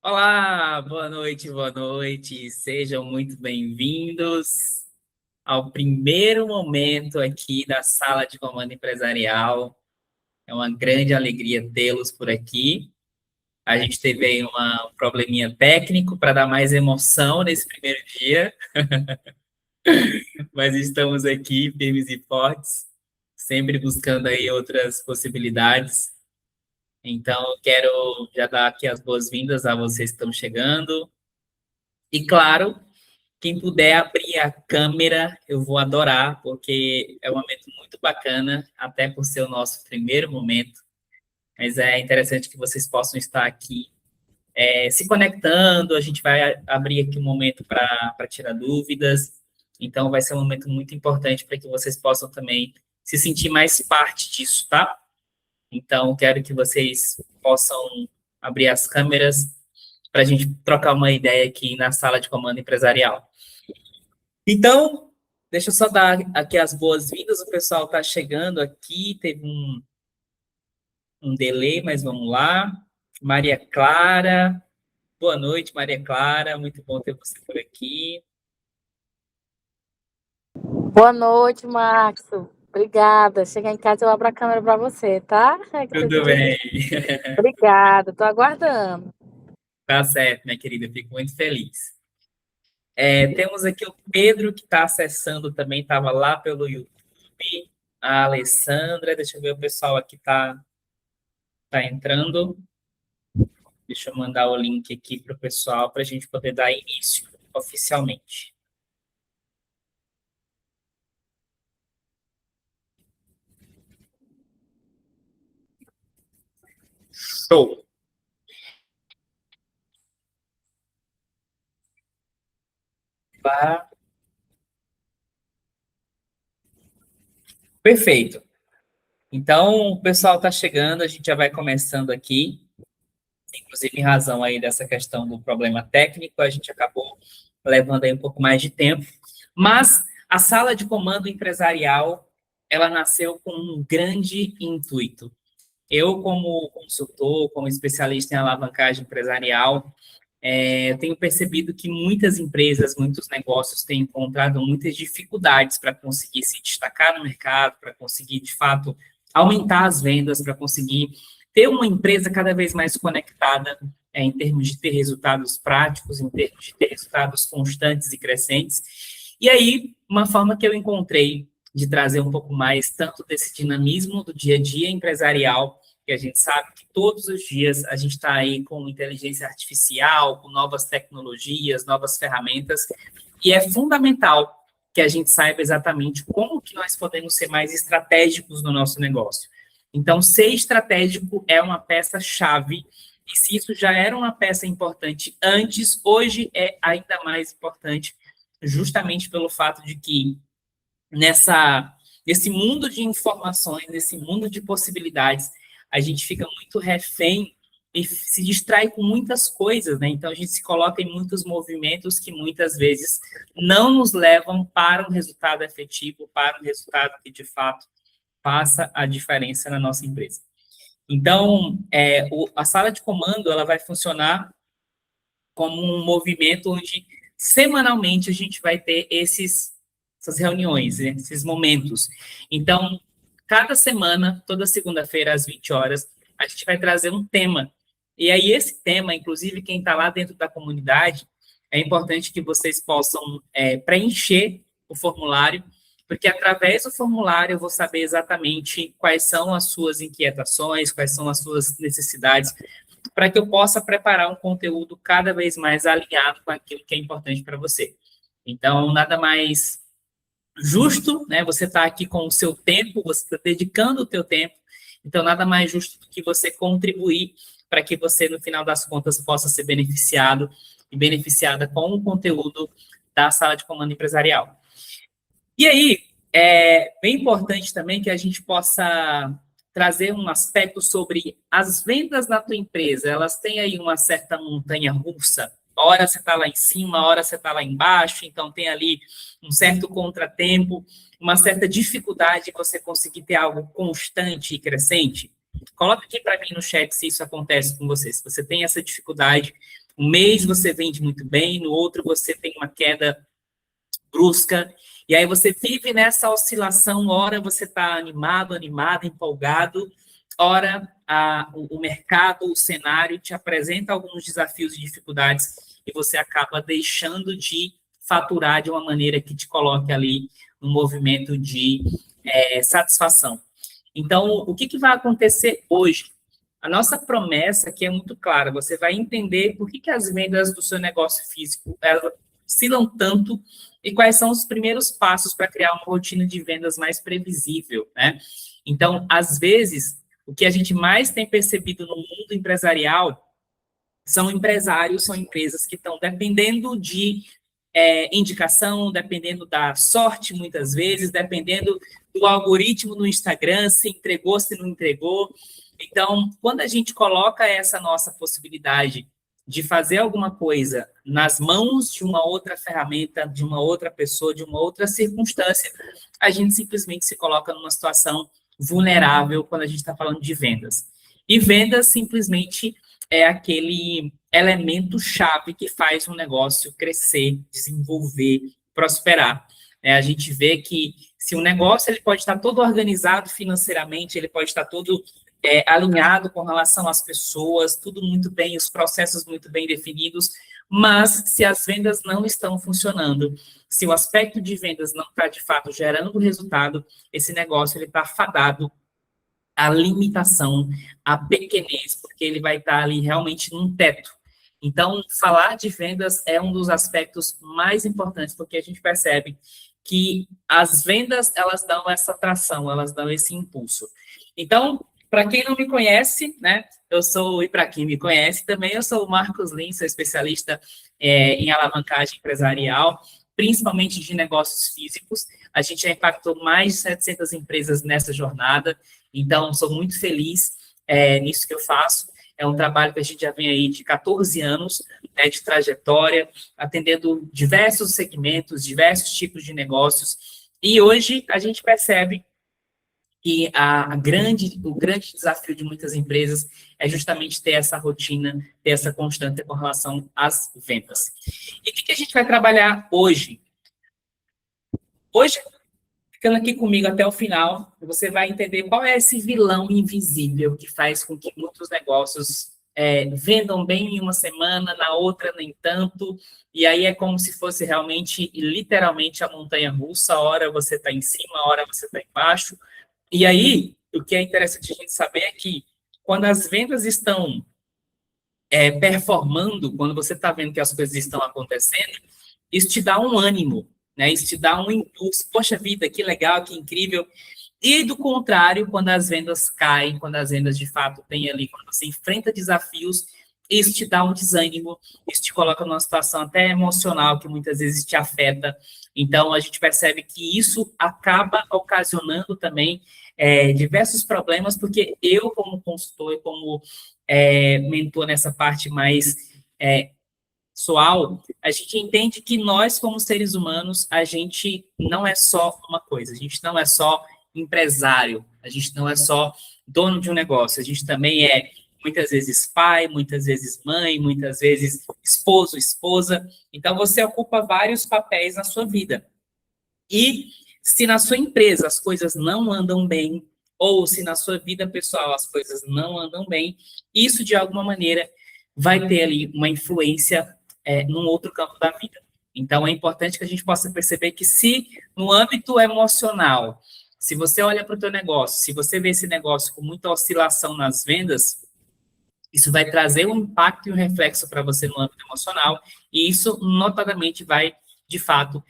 Olá, boa noite, boa noite. Sejam muito bem-vindos ao primeiro momento aqui da Sala de Comando Empresarial. É uma grande alegria tê-los por aqui. A gente teve aí um probleminha técnico para dar mais emoção nesse primeiro dia, mas estamos aqui firmes e fortes, sempre buscando aí outras possibilidades. Então, eu quero já dar aqui as boas-vindas a vocês que estão chegando. E, claro, quem puder abrir a câmera, eu vou adorar, porque é um momento muito bacana, até por ser o nosso primeiro momento. Mas é interessante que vocês possam estar aqui se conectando. A gente vai abrir aqui um momento para tirar dúvidas. Então, vai ser um momento muito importante para que vocês possam também se sentir mais parte disso, tá? Então, quero que vocês possam abrir as câmeras para a gente trocar uma ideia aqui na sala de comando empresarial. Então, deixa eu só dar aqui as boas-vindas. O pessoal está chegando aqui, teve um delay, mas vamos lá. Maria Clara, boa noite, Maria Clara, muito bom ter você por aqui. Boa noite, Max. Obrigada. Chegar em casa, eu abro a câmera para você, tá? Tudo bem, Obrigada, estou aguardando. tá certo, minha querida, fico muito feliz. Temos aqui o Pedro, que está acessando também, estava lá pelo YouTube. A Alessandra, deixa eu ver o pessoal aqui tá entrando. Deixa eu mandar o link aqui para o pessoal para a gente poder dar início oficialmente. Show! Tá. Perfeito. Então, o pessoal está chegando, a gente já vai começando aqui. Inclusive, em razão aí dessa questão do problema técnico, a gente acabou levando aí um pouco mais de tempo. Mas a sala de comando empresarial, ela nasceu com um grande intuito. Eu, como consultor, como especialista em alavancagem empresarial, eu tenho percebido que muitas empresas, muitos negócios têm encontrado muitas dificuldades para conseguir se destacar no mercado, para conseguir, de fato, aumentar as vendas, para conseguir ter uma empresa cada vez mais conectada em termos de ter resultados práticos, em termos de ter resultados constantes e crescentes. E aí, uma forma que eu encontrei de trazer um pouco mais tanto desse dinamismo do dia a dia empresarial, que a gente sabe que todos os dias a gente está aí com inteligência artificial, com novas tecnologias, novas ferramentas, e é fundamental que a gente saiba exatamente como que nós podemos ser mais estratégicos no nosso negócio. Então, ser estratégico é uma peça-chave, e se isso já era uma peça importante antes, hoje é ainda mais importante, justamente pelo fato de que nesse mundo de informações, nesse mundo de possibilidades, a gente fica muito refém e se distrai com muitas coisas, né? Então a gente se coloca em muitos movimentos que muitas vezes não nos levam para um resultado efetivo, para um resultado que de fato faça a diferença na nossa empresa. Então, a sala de comando ela vai funcionar como um movimento onde semanalmente a gente vai ter essas reuniões, esses momentos. Então, cada semana, toda segunda-feira, às 20 horas, a gente vai trazer um tema. E aí, esse tema, inclusive, quem está lá dentro da comunidade, é importante que vocês possam preencher o formulário, porque através do formulário eu vou saber exatamente quais são as suas inquietações, quais são as suas necessidades, para que eu possa preparar um conteúdo cada vez mais alinhado com aquilo que é importante para você. Então, nada mais justo, né? Você está aqui com o seu tempo, você está dedicando o teu tempo, então nada mais justo do que você contribuir para que você, no final das contas, possa ser beneficiado e beneficiada com o conteúdo da sala de comando empresarial. E aí, é bem importante também que a gente possa trazer um aspecto sobre as vendas na tua empresa. Elas têm aí uma certa montanha russa. Hora você está lá em cima, hora você está lá embaixo, então tem ali um certo contratempo, uma certa dificuldade de você conseguir ter algo constante e crescente. Coloca aqui para mim no chat se isso acontece com você, se você tem essa dificuldade Um mês você vende muito bem, no outro você tem uma queda brusca, e aí você vive nessa oscilação, ora você está animado, animada, empolgado, ora o mercado, o cenário te apresenta alguns desafios e dificuldades e você acaba deixando de faturar de uma maneira que te coloque ali no movimento de satisfação. Então, o que vai acontecer hoje? A nossa promessa aqui é muito clara, você vai entender por que as vendas do seu negócio físico elas oscilam tanto e quais são os primeiros passos para criar uma rotina de vendas mais previsível, né? Então, às vezes, o que a gente mais tem percebido no mundo empresarial são empresários, são empresas que estão dependendo de indicação, dependendo da sorte, muitas vezes, dependendo do algoritmo no Instagram, se entregou, se não entregou. Então, quando a gente coloca essa nossa possibilidade de fazer alguma coisa nas mãos de uma outra ferramenta, de uma outra pessoa, de uma outra circunstância, a gente simplesmente se coloca numa situação vulnerável quando a gente está falando de vendas. E vendas simplesmente é aquele elemento-chave que faz um negócio crescer, desenvolver, prosperar. A gente vê que se um negócio ele pode estar todo organizado financeiramente, ele pode estar todo alinhado com relação às pessoas, tudo muito bem, os processos muito bem definidos, mas se as vendas não estão funcionando, se o aspecto de vendas não está, de fato, gerando resultado, esse negócio ele está fadado à limitação, à pequenez, porque ele vai estar ali realmente num teto. Então, falar de vendas é um dos aspectos mais importantes, porque a gente percebe que as vendas, elas dão essa tração, elas dão esse impulso. Então, para quem não me conhece, né, e para quem me conhece também, eu sou o Marcos Lins, sou especialista em alavancagem empresarial, principalmente de negócios físicos. A gente já impactou mais de 700 empresas nessa jornada, então sou muito feliz nisso que eu faço. É um trabalho que a gente já vem aí de 14 anos de trajetória, atendendo diversos segmentos, diversos tipos de negócios, e hoje a gente percebe que o grande desafio de muitas empresas é justamente ter essa rotina, ter essa constância com relação às vendas. E o que a gente vai trabalhar hoje? Hoje, ficando aqui comigo até o final, você vai entender qual é esse vilão invisível que faz com que muitos negócios vendam bem em uma semana, na outra nem tanto, e aí é como se fosse realmente, literalmente, a montanha-russa, hora você está em cima, hora você está embaixo. E aí, o que é interessante a gente saber é que quando as vendas estão performando, quando você está vendo que as coisas estão acontecendo, isso te dá um ânimo, né? Isso te dá um impulso. Poxa vida, que legal, que incrível. E do contrário, quando as vendas caem, quando as vendas de fato têm ali, quando você enfrenta desafios, isso te dá um desânimo, isso te coloca numa situação até emocional que muitas vezes te afeta. Então, a gente percebe que isso acaba ocasionando também diversos problemas, porque eu, como consultor e como mentor nessa parte mais pessoal, a gente entende que nós, como seres humanos, a gente não é só uma coisa, a gente não é só empresário, a gente não é só dono de um negócio, a gente também é muitas vezes pai, muitas vezes mãe, muitas vezes esposo, esposa. Então, você ocupa vários papéis na sua vida. E se na sua empresa as coisas não andam bem, ou se na sua vida pessoal as coisas não andam bem, isso, de alguma maneira, vai ter ali uma influência num outro campo da vida. Então, é importante que a gente possa perceber que se no âmbito emocional, se você olha para o teu negócio, se você vê esse negócio com muita oscilação nas vendas, isso vai trazer um impacto e um reflexo para você no âmbito emocional, e isso, notadamente, vai, de fato,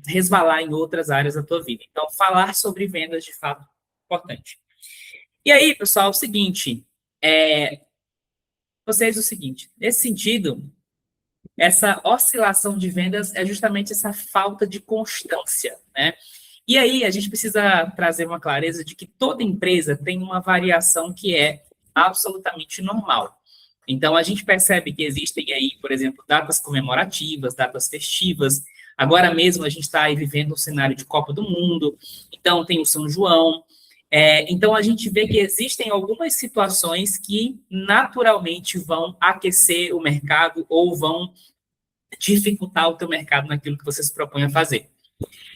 resvalar em outras áreas da tua vida. Então, falar sobre vendas, de fato, é importante. E aí, pessoal, é o seguinte, nesse sentido, essa oscilação de vendas é justamente essa falta de constância, né? E aí, a gente precisa trazer uma clareza de que toda empresa tem uma variação que é absolutamente normal. Então, a gente percebe que existem aí, por exemplo, datas comemorativas, datas festivas. Agora mesmo a gente está aí vivendo um cenário de Copa do Mundo, então tem o São João, Então, a gente vê que existem algumas situações que naturalmente vão aquecer o mercado ou vão dificultar o teu mercado naquilo que você se propõe a fazer.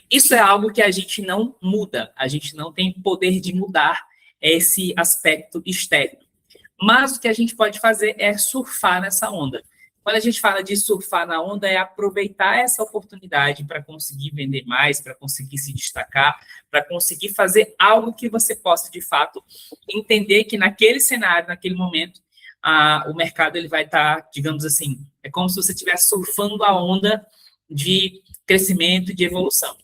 Isso é algo que a gente não muda, a gente não tem poder de mudar esse aspecto externo. Mas o que a gente pode fazer é surfar nessa onda. Quando a gente fala de surfar na onda, é aproveitar essa oportunidade para conseguir vender mais, para conseguir se destacar, para conseguir fazer algo que você possa, de fato, entender que naquele cenário, naquele momento, o mercado ele vai estar, digamos assim, é como se você estivesse surfando a onda de crescimento e de evolução.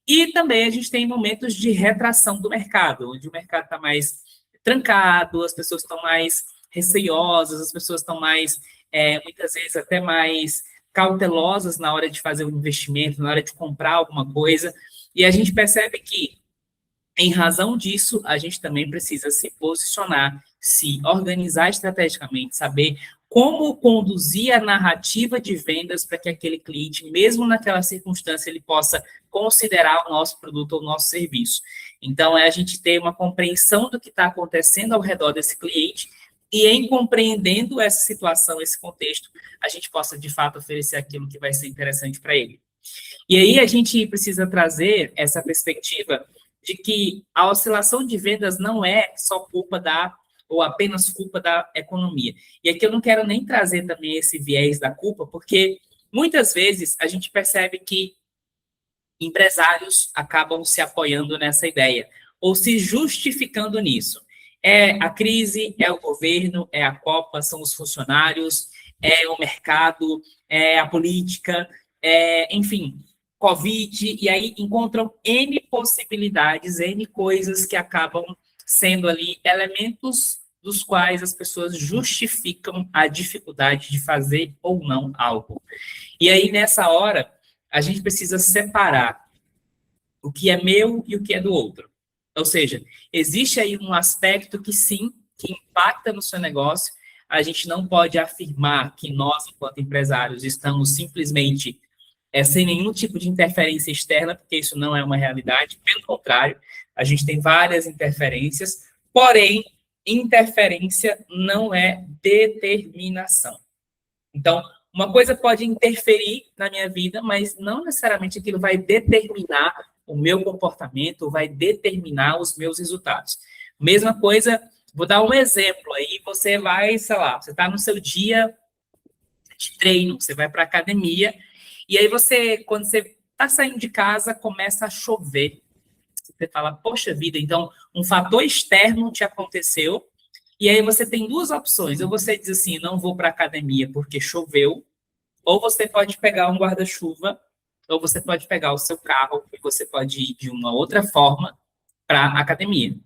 E também a gente tem momentos de retração do mercado, onde o mercado está mais trancado, as pessoas estão mais receiosas, as pessoas estão mais, muitas vezes, até mais cautelosas na hora de fazer um investimento, na hora de comprar alguma coisa. E a gente percebe que, em razão disso, a gente também precisa se posicionar, se organizar estrategicamente, saber como conduzir a narrativa de vendas para que aquele cliente, mesmo naquela circunstância, ele possa considerar o nosso produto ou o nosso serviço. Então, é a gente ter uma compreensão do que está acontecendo ao redor desse cliente e, em compreendendo essa situação, esse contexto, a gente possa, de fato, oferecer aquilo que vai ser interessante para ele. E aí, a gente precisa trazer essa perspectiva de que a oscilação de vendas não é só culpa ou apenas culpa da economia. E aqui eu não quero nem trazer também esse viés da culpa, porque muitas vezes a gente percebe que empresários acabam se apoiando nessa ideia, ou se justificando nisso. É a crise, é o governo, é a Copa, são os funcionários, é o mercado, é a política, enfim, Covid, e aí encontram N possibilidades, N coisas que acabam sendo ali elementos dos quais as pessoas justificam a dificuldade de fazer ou não algo. E aí, nessa hora, a gente precisa separar o que é meu e o que é do outro. Ou seja, existe aí um aspecto que sim, que impacta no seu negócio. A gente não pode afirmar que nós, enquanto empresários, estamos simplesmente sem nenhum tipo de interferência externa, porque isso não é uma realidade. Pelo contrário, a gente tem várias interferências, porém, interferência não é determinação. Então, uma coisa pode interferir na minha vida, mas não necessariamente aquilo vai determinar o meu comportamento, vai determinar os meus resultados. Mesma coisa, vou dar um exemplo aí, você vai, sei lá, você está no seu dia de treino, você vai para a academia, e aí você, quando você está saindo de casa, começa a chover. Você fala, poxa vida, então um fator externo te aconteceu, e aí você tem duas opções. Ou você diz assim, não vou para a academia porque choveu, ou você pode pegar um guarda-chuva, ou você pode pegar o seu carro e você pode ir de uma outra forma para a academia.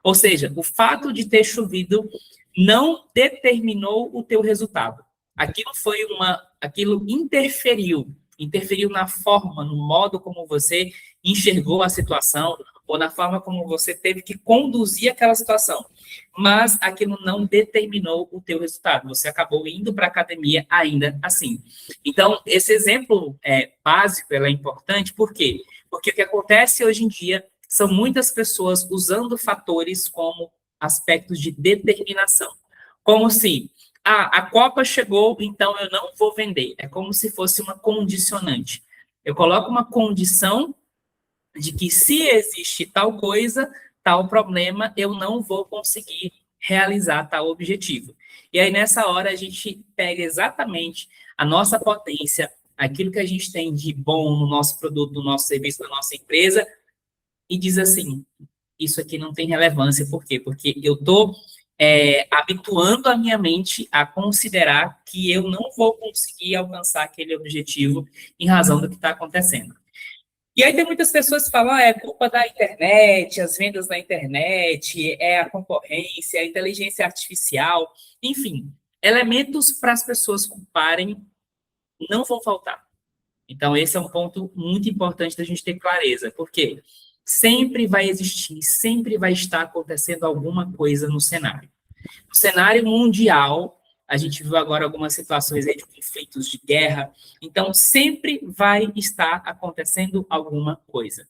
Ou seja, o fato de ter chovido não determinou o teu resultado. Aquilo interferiu na forma, no modo como você enxergou a situação, ou na forma como você teve que conduzir aquela situação. Mas aquilo não determinou o teu resultado. Você acabou indo para a academia ainda assim. Então, esse exemplo básico é importante, por quê? Porque o que acontece hoje em dia são muitas pessoas usando fatores como aspectos de determinação. Como se, a Copa chegou, então eu não vou vender. É como se fosse uma condicionante. Eu coloco uma condição de que se existe tal coisa, tal problema, eu não vou conseguir realizar tal objetivo. E aí, nessa hora, a gente pega exatamente a nossa potência, aquilo que a gente tem de bom no nosso produto, no nosso serviço, na nossa empresa, e diz assim, isso aqui não tem relevância. Por quê? Porque eu estou habituando a minha mente a considerar que eu não vou conseguir alcançar aquele objetivo em razão do que está acontecendo. E aí tem muitas pessoas que falam, é culpa da internet, as vendas da internet, é a concorrência, a inteligência artificial, enfim, elementos para as pessoas culparem não vão faltar. Então, esse é um ponto muito importante da gente ter clareza, porque sempre vai existir, sempre vai estar acontecendo alguma coisa no cenário. No cenário mundial, a gente viu agora algumas situações aí de conflitos, de guerra. Então, sempre vai estar acontecendo alguma coisa.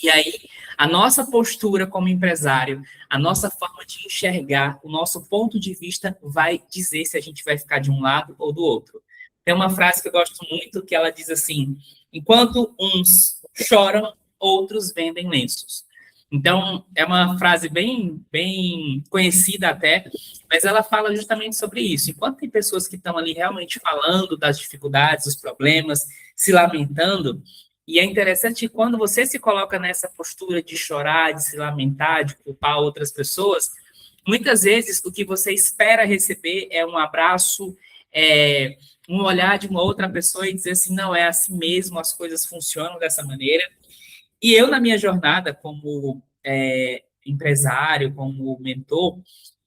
E aí, a nossa postura como empresário, a nossa forma de enxergar, o nosso ponto de vista vai dizer se a gente vai ficar de um lado ou do outro. Tem uma frase que eu gosto muito, que ela diz assim: enquanto uns choram, outros vendem lenços. Então, é uma frase bem conhecida até, mas ela fala justamente sobre isso. Enquanto tem pessoas que estão ali realmente falando das dificuldades, dos problemas, se lamentando, e é interessante que quando você se coloca nessa postura de chorar, de se lamentar, de culpar outras pessoas, muitas vezes o que você espera receber é um abraço, um olhar de uma outra pessoa e dizer assim, não, é assim mesmo, as coisas funcionam dessa maneira. E eu, na minha jornada como empresário, como mentor,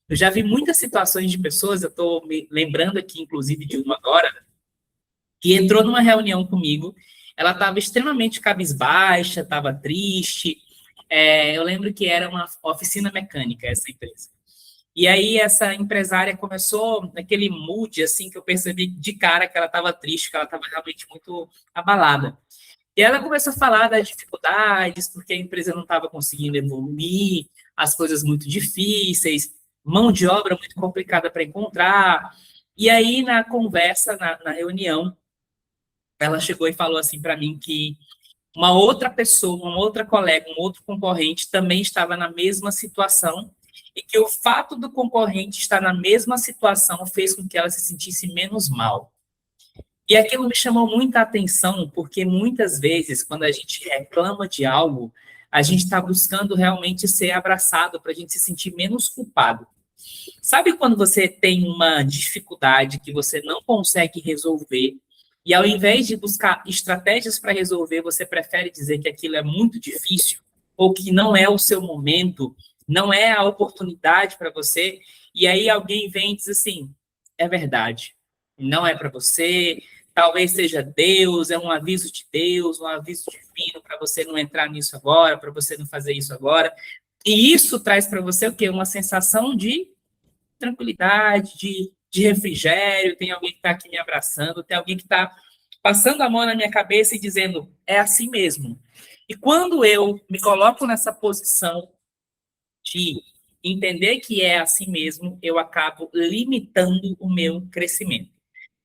eu já vi muitas situações de pessoas, eu estou me lembrando aqui, inclusive, de uma agora, que entrou numa reunião comigo, ela estava extremamente cabisbaixa, estava triste. Eu lembro que era uma oficina mecânica, essa empresa. E aí essa empresária começou naquele mood, assim, que eu percebi de cara que ela estava triste, que ela estava realmente muito abalada. E ela começou a falar das dificuldades, porque a empresa não estava conseguindo evoluir, as coisas muito difíceis, mão de obra muito complicada para encontrar. E aí, na conversa, na reunião, ela chegou e falou assim para mim que uma outra pessoa, uma outra colega, um outro concorrente também estava na mesma situação e que o fato do concorrente estar na mesma situação fez com que ela se sentisse menos mal. E aquilo me chamou muita atenção, porque muitas vezes, quando a gente reclama de algo, a gente está buscando realmente ser abraçado para a gente se sentir menos culpado. Sabe quando você tem uma dificuldade que você não consegue resolver, e ao invés de buscar estratégias para resolver, você prefere dizer que aquilo é muito difícil, ou que não é o seu momento, não é a oportunidade para você, e aí alguém vem e diz assim, é verdade, não é para você, talvez seja Deus, é um aviso de Deus, um aviso divino para você não entrar nisso agora, para você não fazer isso agora, e isso traz para você o quê? Uma sensação de tranquilidade, de refrigério, tem alguém que está aqui me abraçando, tem alguém que está passando a mão na minha cabeça e dizendo, é assim mesmo. E quando eu me coloco nessa posição de entender que é assim mesmo, eu acabo limitando o meu crescimento.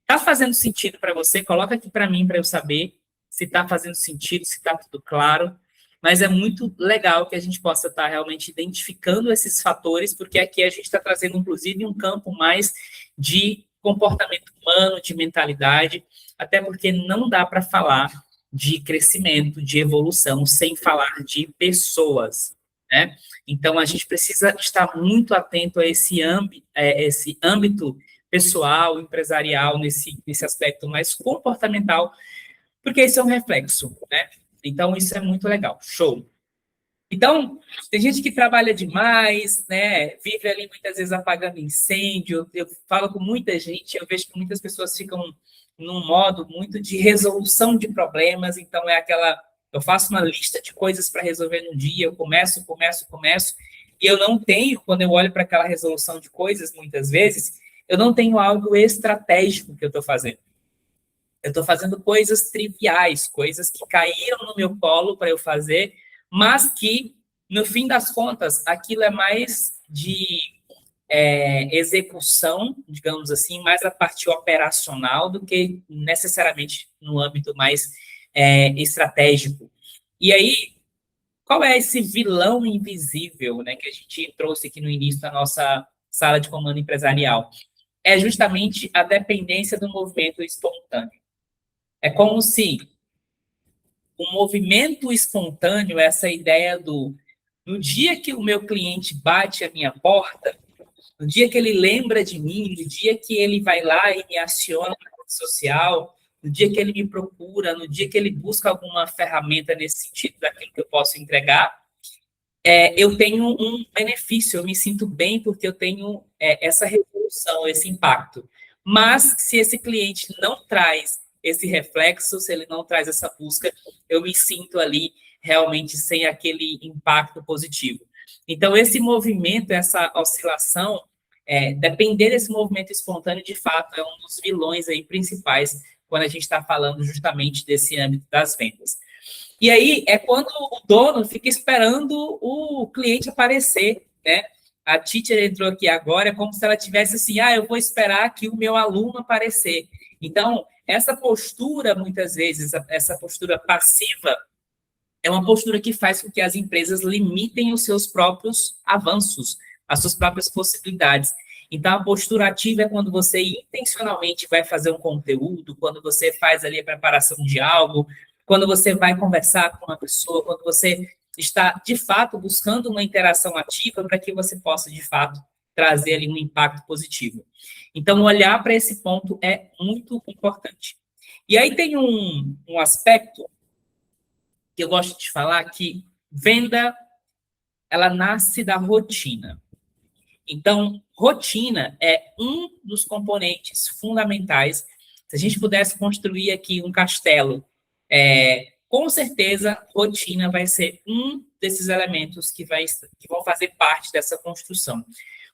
Está fazendo sentido para você? Coloca aqui para mim, para eu saber se está fazendo sentido, se está tudo claro. Mas é muito legal que a gente possa estar realmente identificando esses fatores, porque aqui a gente está trazendo, inclusive, um campo mais de comportamento humano, de mentalidade, até porque não dá para falar de crescimento, de evolução, sem falar de pessoas, né? Então, a gente precisa estar muito atento a esse âmbito pessoal, empresarial, nesse aspecto mais comportamental, porque isso é um reflexo, né? Então, isso é muito legal. Show. Então, tem gente que trabalha demais, né? Vive ali muitas vezes apagando incêndio. Eu falo com muita gente, eu vejo que muitas pessoas ficam num modo muito de resolução de problemas. Então, é aquela. Eu faço uma lista de coisas para resolver no dia, eu começo, e eu não tenho, quando eu olho para aquela resolução de coisas, muitas vezes, eu não tenho algo estratégico que eu estou fazendo. Eu estou fazendo coisas triviais, coisas que caíram no meu colo para eu fazer, mas que, no fim das contas, aquilo é mais de execução, digamos assim, mais a parte operacional do que necessariamente no âmbito mais estratégico. E aí, qual é esse vilão invisível, né, que a gente trouxe aqui no início da nossa sala de comando empresarial? É justamente a dependência do movimento espontâneo. É como se o movimento espontâneo, essa ideia no dia que o meu cliente bate a minha porta, no dia que ele lembra de mim, no dia que ele vai lá e me aciona na rede social, no dia que ele me procura, no dia que ele busca alguma ferramenta nesse sentido daquilo que eu posso entregar, eu tenho um benefício, eu me sinto bem porque eu tenho essa revolução, esse impacto. Mas se esse cliente não traz esse reflexo, se ele não traz essa busca, eu me sinto ali realmente sem aquele impacto positivo. Então, esse movimento, essa oscilação, depender desse movimento espontâneo, de fato, é um dos vilões aí principais quando a gente está falando justamente desse âmbito das vendas. E aí é quando o dono fica esperando o cliente aparecer, né? A teacher entrou aqui agora, é como se ela tivesse assim, eu vou esperar aqui o meu aluno aparecer. Então, essa postura, muitas vezes, essa postura passiva, é uma postura que faz com que as empresas limitem os seus próprios avanços, as suas próprias possibilidades. Então, a postura ativa é quando você intencionalmente vai fazer um conteúdo, quando você faz ali a preparação de algo, quando você vai conversar com uma pessoa, quando você está, de fato, buscando uma interação ativa para que você possa, de fato, trazer ali um impacto positivo. Então, olhar para esse ponto é muito importante. E aí tem um aspecto que eu gosto de falar que venda, ela nasce da rotina. Então, rotina é um dos componentes fundamentais. Se a gente pudesse construir aqui um castelo, com certeza, rotina vai ser um desses elementos que vão fazer parte dessa construção.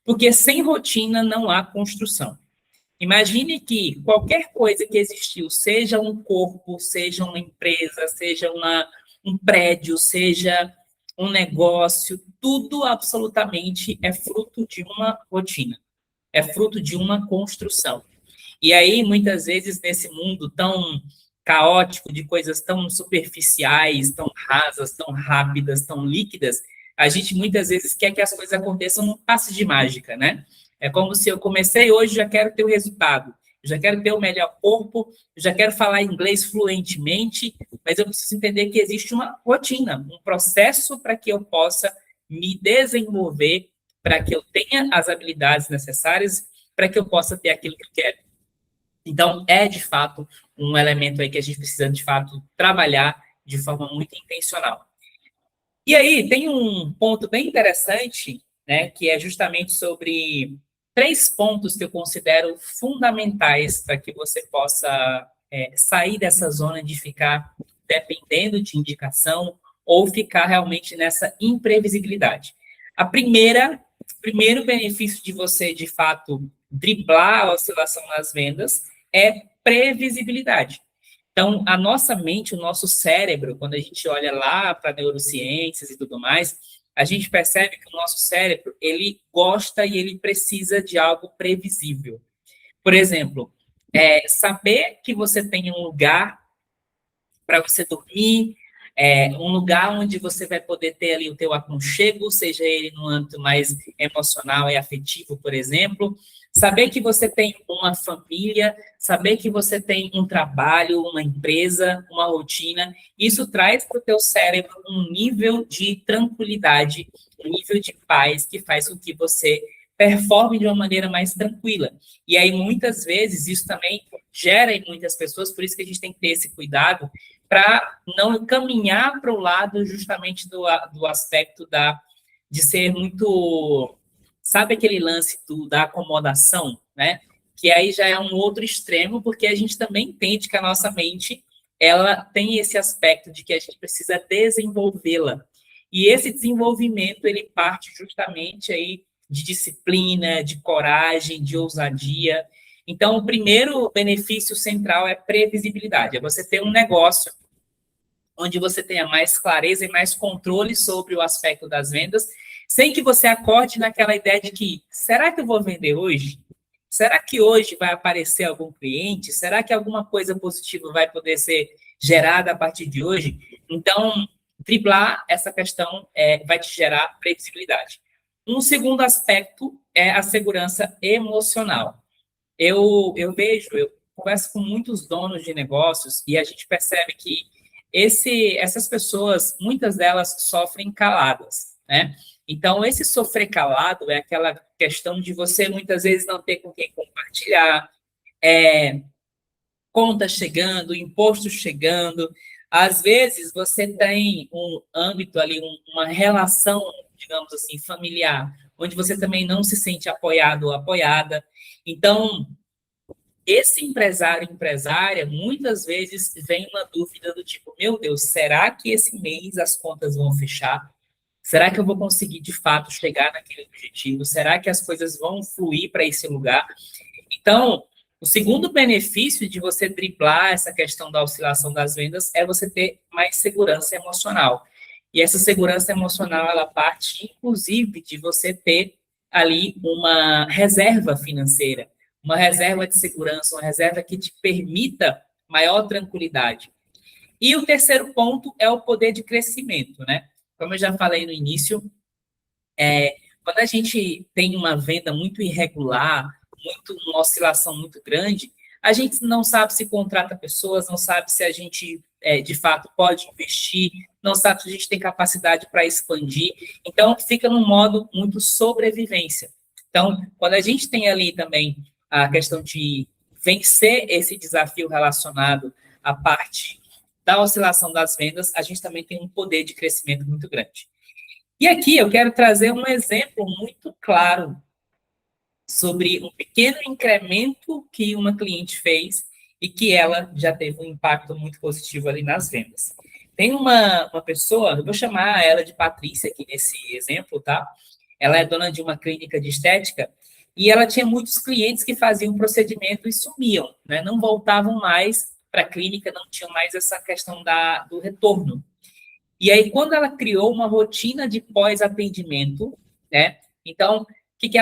Porque sem rotina não há construção. Imagine que qualquer coisa que existiu, seja um corpo, seja uma empresa, seja um prédio, seja um negócio, tudo absolutamente é fruto de uma rotina, é fruto de uma construção. E aí, muitas vezes, nesse mundo tão caótico, de coisas tão superficiais, tão rasas, tão rápidas, tão líquidas, a gente muitas vezes quer que as coisas aconteçam num passe de mágica, né? É como se eu comecei hoje, já quero ter o resultado, já quero ter o melhor corpo, já quero falar inglês fluentemente, mas eu preciso entender que existe uma rotina, um processo para que eu possa me desenvolver, para que eu tenha as habilidades necessárias, para que eu possa ter aquilo que eu quero. Então, é de fato um elemento aí que a gente precisa de fato trabalhar de forma muito intencional. E aí tem um ponto bem interessante, né, que é justamente sobre 3 pontos que eu considero fundamentais para que você possa sair dessa zona de ficar dependendo de indicação ou ficar realmente nessa imprevisibilidade. O primeiro benefício de você, de fato, driblar a oscilação nas vendas é previsibilidade. Então, a nossa mente, o nosso cérebro, quando a gente olha lá para neurociências e tudo mais, a gente percebe que o nosso cérebro, ele gosta e ele precisa de algo previsível. Por exemplo, saber que você tem um lugar para você dormir, um lugar onde você vai poder ter ali o teu aconchego, seja ele no âmbito mais emocional e afetivo, por exemplo, saber que você tem uma família, saber que você tem um trabalho, uma empresa, uma rotina, isso traz para o teu cérebro um nível de tranquilidade, um nível de paz que faz com que você performe de uma maneira mais tranquila. E aí, muitas vezes, isso também gera em muitas pessoas, por isso que a gente tem que ter esse cuidado para não caminhar para o lado justamente do aspecto de ser muito, sabe aquele lance da acomodação, né? Que aí já é um outro extremo, porque a gente também entende que a nossa mente, ela tem esse aspecto de que a gente precisa desenvolvê-la. E esse desenvolvimento, ele parte justamente aí de disciplina, de coragem, de ousadia. Então, o primeiro benefício central é previsibilidade, é você ter um negócio onde você tenha mais clareza e mais controle sobre o aspecto das vendas, sem que você acorde naquela ideia de que, será que eu vou vender hoje? Será que hoje vai aparecer algum cliente? Será que alguma coisa positiva vai poder ser gerada a partir de hoje? Então, driblar essa questão vai te gerar previsibilidade. Um segundo aspecto é a segurança emocional. Eu vejo, eu converso com muitos donos de negócios e a gente percebe que essas pessoas, muitas delas sofrem caladas, né? Então, esse sofrer calado é aquela questão de você muitas vezes não ter com quem compartilhar, contas chegando, impostos chegando. Às vezes, você tem um âmbito ali, uma relação, digamos assim, familiar, onde você também não se sente apoiado ou apoiada. Então, esse empresário, empresária, muitas vezes vem uma dúvida do tipo, meu Deus, será que esse mês as contas vão fechar? Será que eu vou conseguir, de fato, chegar naquele objetivo? Será que as coisas vão fluir para esse lugar? Então, O segundo benefício de você driblar essa questão da oscilação das vendas é você ter mais segurança emocional. E essa segurança emocional, ela parte, inclusive, de você ter ali uma reserva financeira, uma reserva de segurança, uma reserva que te permita maior tranquilidade. E o terceiro ponto é o poder de crescimento, né? Como eu já falei no início, quando a gente tem uma venda muito irregular, uma oscilação muito grande, a gente não sabe se contrata pessoas, não sabe se a gente, de fato, pode investir, não sabe se a gente tem capacidade para expandir. Então, fica num modo muito sobrevivência. Então, quando a gente tem ali também a questão de vencer esse desafio relacionado à parte da oscilação das vendas, a gente também tem um poder de crescimento muito grande. E aqui eu quero trazer um exemplo muito claro sobre um pequeno incremento que uma cliente fez e que ela já teve um impacto muito positivo ali nas vendas. Tem uma pessoa, eu vou chamar ela de Patrícia aqui nesse exemplo, tá? Ela é dona de uma clínica de estética e ela tinha muitos clientes que faziam procedimento e sumiam, né? Não voltavam mais para a clínica, não tinham mais essa questão do retorno. E aí, quando ela criou uma rotina de pós-atendimento, né? Então, o que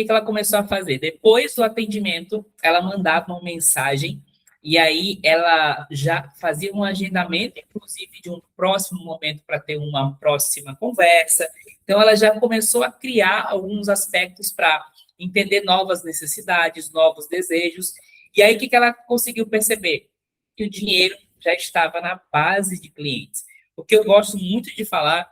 ela começou a fazer? Depois do atendimento, ela mandava uma mensagem e aí ela já fazia um agendamento, inclusive, de um próximo momento para ter uma próxima conversa. Então, ela já começou a criar alguns aspectos para entender novas necessidades, novos desejos. E aí, o que ela conseguiu perceber? Que o dinheiro já estava na base de clientes. O que eu gosto muito de falar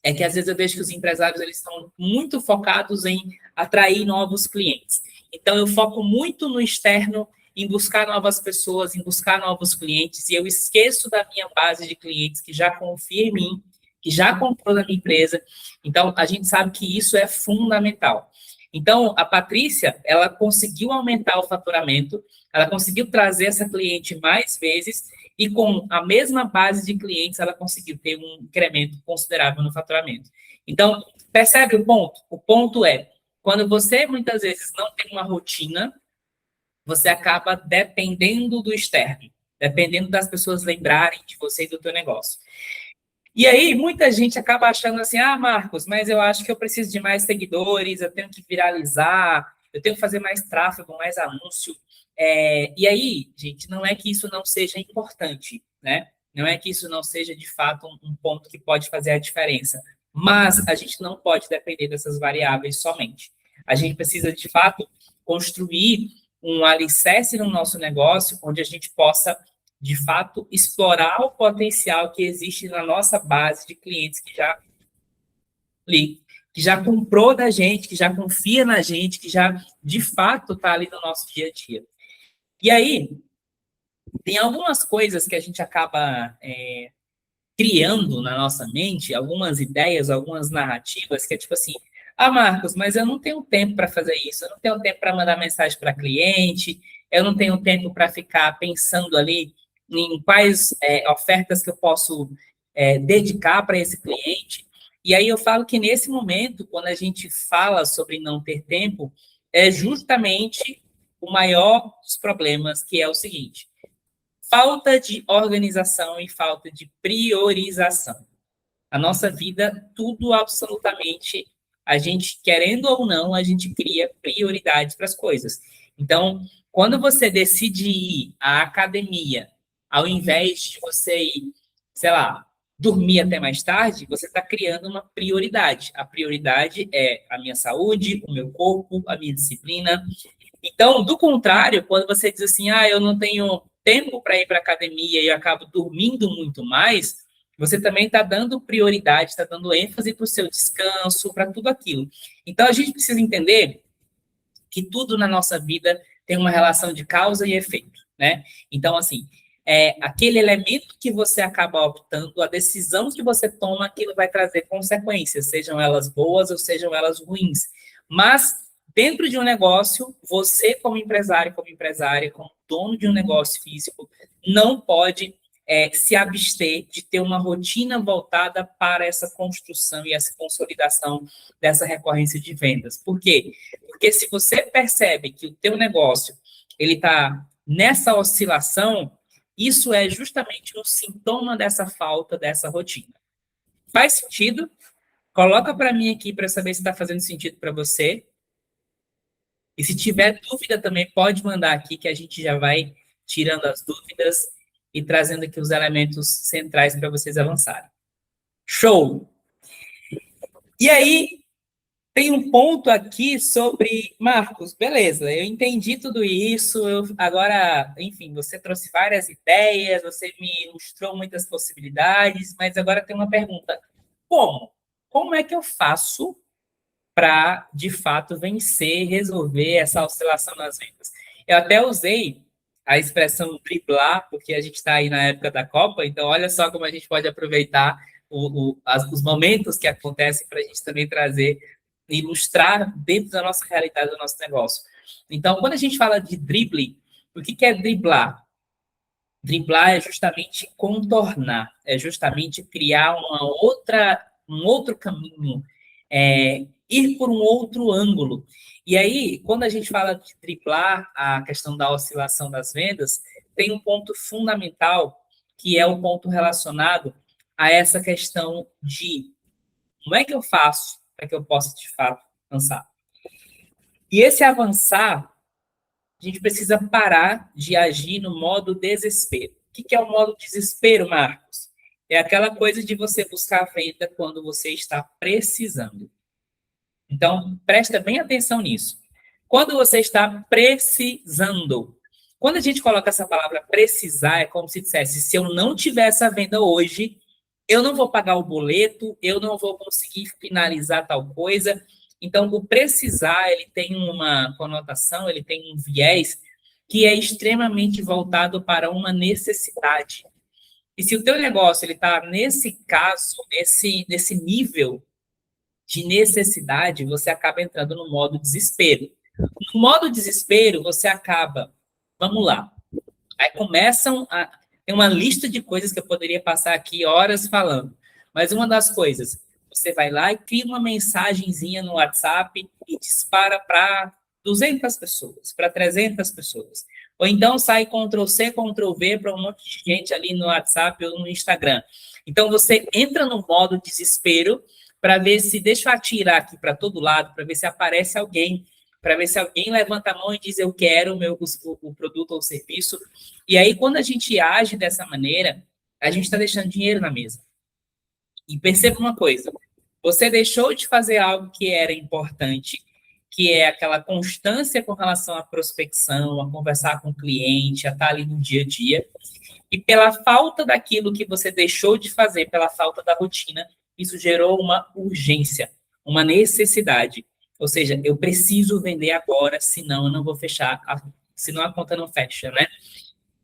é que às vezes eu vejo que os empresários eles estão muito focados em atrair novos clientes. Então eu foco muito no externo, em buscar novas pessoas, em buscar novos clientes, e eu esqueço da minha base de clientes que já confia em mim, que já comprou na minha empresa. Então a gente sabe que isso é fundamental. Então a Patrícia, ela conseguiu aumentar o faturamento, ela conseguiu trazer essa cliente mais vezes e com a mesma base de clientes, ela conseguiu ter um incremento considerável no faturamento. Então, percebe o ponto? O ponto é, quando você muitas vezes não tem uma rotina, você acaba dependendo do externo, dependendo das pessoas lembrarem de você e do teu negócio. E aí, muita gente acaba achando assim, Marcos, mas eu acho que eu preciso de mais seguidores, eu tenho que viralizar, eu tenho que fazer mais tráfego, mais anúncio. E aí, gente, não é que isso não seja importante, né? Não é que isso não seja, de fato, um ponto que pode fazer a diferença. Mas a gente não pode depender dessas variáveis somente. A gente precisa, de fato, construir um alicerce no nosso negócio, onde a gente possa de fato, explorar o potencial que existe na nossa base de clientes que já comprou da gente, que já confia na gente, que já, de fato, está ali no nosso dia a dia. E aí, tem algumas coisas que a gente acaba criando na nossa mente, algumas ideias, algumas narrativas, que é tipo assim, Marcos, mas eu não tenho tempo para fazer isso, eu não tenho tempo para mandar mensagem para cliente, eu não tenho tempo para ficar pensando ali em quais ofertas que eu posso dedicar para esse cliente. E aí eu falo que nesse momento, quando a gente fala sobre não ter tempo, é justamente o maior dos problemas, que é o seguinte: falta de organização e falta de priorização. A nossa vida, tudo absolutamente, a gente, querendo ou não, a gente cria prioridades para as coisas. Então, quando você decide ir à academia, ao invés de você ir, sei lá, dormir até mais tarde, você está criando uma prioridade. A prioridade é a minha saúde, o meu corpo, a minha disciplina. Então, do contrário, quando você diz assim, eu não tenho tempo para ir para a academia e eu acabo dormindo muito mais, você também está dando prioridade, está dando ênfase para o seu descanso, para tudo aquilo. Então, a gente precisa entender que tudo na nossa vida tem uma relação de causa e efeito, né? Então, assim, aquele elemento que você acaba optando, a decisão que você toma, aquilo vai trazer consequências, sejam elas boas ou sejam elas ruins. Mas, dentro de um negócio, você, como empresário, como empresária, como dono de um negócio físico, não pode se abster de ter uma rotina voltada para essa construção e essa consolidação dessa recorrência de vendas. Por quê? Porque se você percebe que o teu negócio ele está nessa oscilação, isso é justamente um sintoma dessa falta dessa rotina. Faz sentido? Coloca para mim aqui para saber se está fazendo sentido para você. E se tiver dúvida também, pode mandar aqui que a gente já vai tirando as dúvidas e trazendo aqui os elementos centrais para vocês avançarem. Show! E aí, tem um ponto aqui sobre... Marcos, beleza, eu entendi tudo isso, agora, enfim, você trouxe várias ideias, você me ilustrou muitas possibilidades, mas agora tem uma pergunta. Como? Como é que eu faço para, de fato, vencer, resolver essa oscilação nas vendas? Eu até usei a expressão driblar, porque a gente está aí na época da Copa, então olha só como a gente pode aproveitar os momentos que acontecem para a gente também trazer, ilustrar dentro da nossa realidade, do nosso negócio. Então, quando a gente fala de dribbling, o que é driblar? Driblar é justamente contornar, é justamente criar um outro caminho, ir por um outro ângulo. E aí, quando a gente fala de driblar a questão da oscilação das vendas, tem um ponto fundamental, que é o ponto relacionado a essa questão de como é que eu faço para que eu possa, de fato, avançar. E esse avançar, a gente precisa parar de agir no modo desespero. O que é o modo desespero, Marcos? É aquela coisa de você buscar a venda quando você está precisando. Então, presta bem atenção nisso. Quando você está precisando. Quando a gente coloca essa palavra precisar, é como se dissesse, se eu não tiver essa venda hoje, eu não vou pagar o boleto, eu não vou conseguir finalizar tal coisa. Então, o precisar, ele tem uma conotação, ele tem um viés que é extremamente voltado para uma necessidade. E se o teu negócio está nesse caso, nesse nível de necessidade, você acaba entrando no modo desespero. No modo desespero, você acaba, vamos lá, aí tem uma lista de coisas que eu poderia passar aqui horas falando, mas uma das coisas, você vai lá e cria uma mensagenzinha no WhatsApp e dispara para 200 pessoas, para 300 pessoas. Ou então sai Ctrl+C, Ctrl+V para um monte de gente ali no WhatsApp ou no Instagram. Então, você entra no modo desespero para ver se, deixa eu atirar aqui para todo lado, para ver se aparece alguém, para ver se alguém levanta a mão e diz eu quero o produto ou o serviço. E aí, quando a gente age dessa maneira, a gente está deixando dinheiro na mesa. E perceba uma coisa, você deixou de fazer algo que era importante, que é aquela constância com relação à prospecção, a conversar com o cliente, a estar ali no dia a dia, e pela falta daquilo que você deixou de fazer, pela falta da rotina, isso gerou uma urgência, uma necessidade. Ou seja, eu preciso vender agora, senão eu não vou fechar, senão a conta não fecha, né?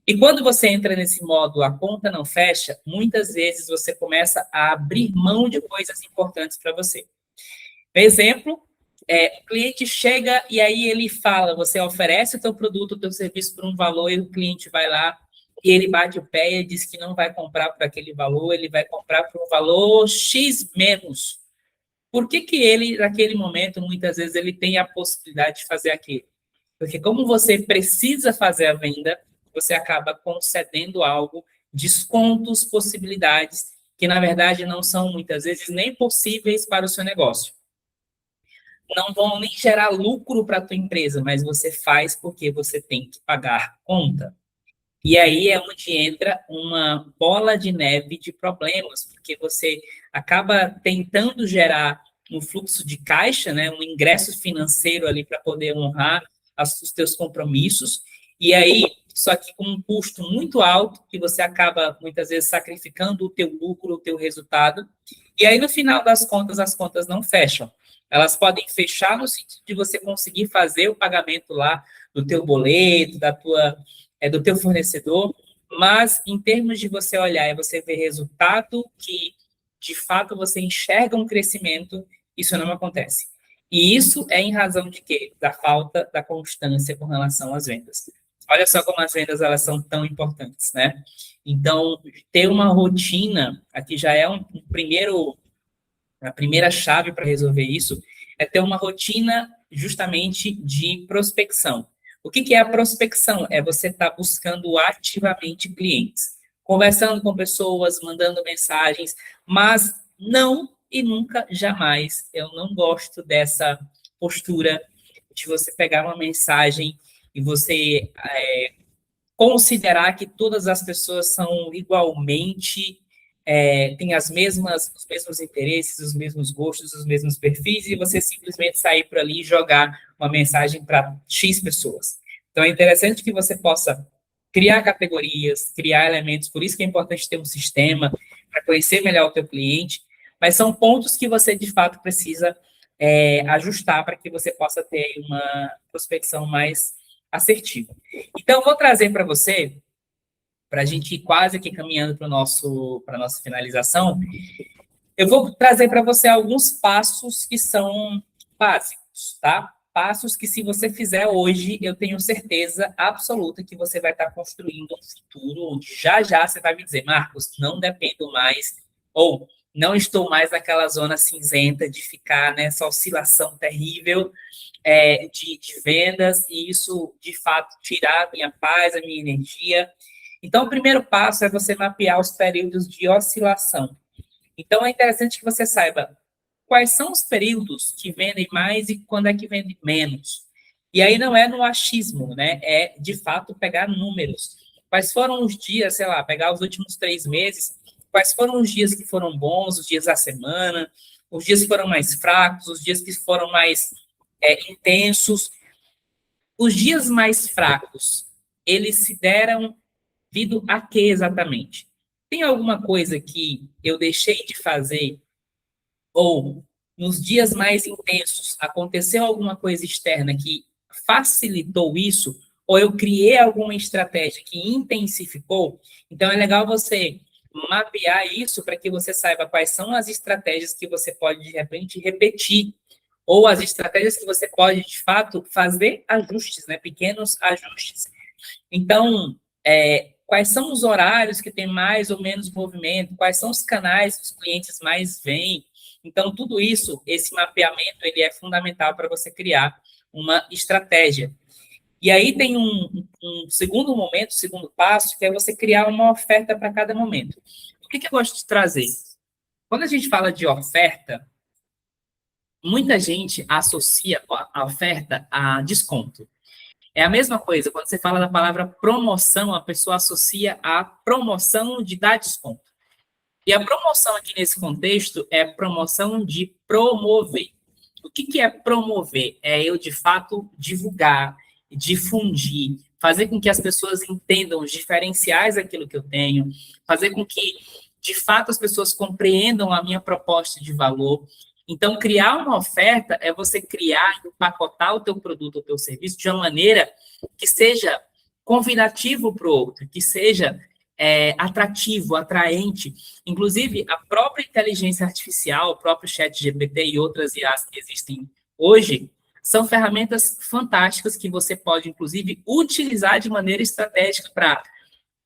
E quando você entra nesse modo, a conta não fecha, muitas vezes você começa a abrir mão de coisas importantes para você. Exemplo, o cliente chega e aí ele fala, você oferece o teu produto, o teu serviço por um valor, e o cliente vai lá e ele bate o pé e diz que não vai comprar por aquele valor, ele vai comprar por um valor X menos. Por que ele, naquele momento, muitas vezes, ele tem a possibilidade de fazer aquilo? Porque como você precisa fazer a venda, você acaba concedendo algo, descontos, possibilidades, que, na verdade, não são, muitas vezes, nem possíveis para o seu negócio. Não vão nem gerar lucro para a tua empresa, mas você faz porque você tem que pagar conta. E aí é onde entra uma bola de neve de problemas, porque você acaba tentando gerar um fluxo de caixa, né, um ingresso financeiro ali para poder honrar os teus compromissos, e aí, só que com um custo muito alto, que você acaba, muitas vezes, sacrificando o teu lucro, o teu resultado, e aí, no final das contas, as contas não fecham. Elas podem fechar no sentido de você conseguir fazer o pagamento lá do teu boleto, do teu fornecedor, mas em termos de você olhar e você ver resultado que, de fato, você enxerga um crescimento, isso não acontece. E isso é em razão de quê? Da falta da constância com relação às vendas. Olha só como as vendas elas são tão importantes, né? Então, ter uma rotina, aqui já é a primeira chave para resolver isso, é ter uma rotina justamente de prospecção. O que é a prospecção? É você estar buscando ativamente clientes, conversando com pessoas, mandando mensagens, mas não e nunca, jamais, eu não gosto dessa postura de você pegar uma mensagem e você considerar que todas as pessoas são igualmente, têm os mesmos interesses, os mesmos gostos, os mesmos perfis, e você simplesmente sair por ali e jogar uma mensagem para X pessoas. Então, é interessante que você possa criar categorias, criar elementos, por isso que é importante ter um sistema para conhecer melhor o teu cliente, mas são pontos que você, de fato, precisa ajustar para que você possa ter uma prospecção mais assertiva. Então, eu vou trazer para você, para a gente ir quase aqui caminhando para a nossa finalização, eu vou trazer para você alguns passos que são básicos, tá? Passos que, se você fizer hoje, eu tenho certeza absoluta que você vai estar construindo um futuro onde já já você vai me dizer, Marcos, não dependo mais, ou não estou mais naquela zona cinzenta de ficar nessa oscilação terrível de vendas, e isso, de fato, tirar a minha paz, a minha energia. Então, o primeiro passo é você mapear os períodos de oscilação. Então, é interessante que você saiba quais são os períodos que vendem mais e quando é que vende menos. E aí não é no achismo, né? É, de fato, pegar números. Quais foram os dias, sei lá, pegar os últimos 3 meses, quais foram os dias que foram bons, os dias da semana, os dias que foram mais fracos, os dias que foram mais intensos. Os dias mais fracos, eles se deram devido a quê exatamente? Tem alguma coisa que eu deixei de fazer, ou nos dias mais intensos aconteceu alguma coisa externa que facilitou isso, ou eu criei alguma estratégia que intensificou? Então é legal você mapear isso para que você saiba quais são as estratégias que você pode, de repente, repetir, ou as estratégias que você pode, de fato, fazer ajustes, né? Pequenos ajustes. Então, quais são os horários que tem mais ou menos movimento? Quais são os canais que os clientes mais vêm? Então, tudo isso, esse mapeamento, ele é fundamental para você criar uma estratégia. E aí tem um segundo momento, segundo passo, que é você criar uma oferta para cada momento. O que eu gosto de trazer? Quando a gente fala de oferta, muita gente associa a oferta a desconto. É a mesma coisa, quando você fala da palavra promoção, a pessoa associa a promoção de dar desconto. E a promoção aqui nesse contexto é promoção de promover. O que é promover? É eu, de fato, divulgar, difundir, fazer com que as pessoas entendam os diferenciais daquilo que eu tenho, fazer com que, de fato, as pessoas compreendam a minha proposta de valor. Então, criar uma oferta é você criar, empacotar o teu produto, o teu serviço de uma maneira que seja convidativo para o outro, que seja atrativo, atraente. Inclusive, a própria inteligência artificial, o próprio chat GPT e outras IAs que existem hoje, são ferramentas fantásticas que você pode, inclusive, utilizar de maneira estratégica para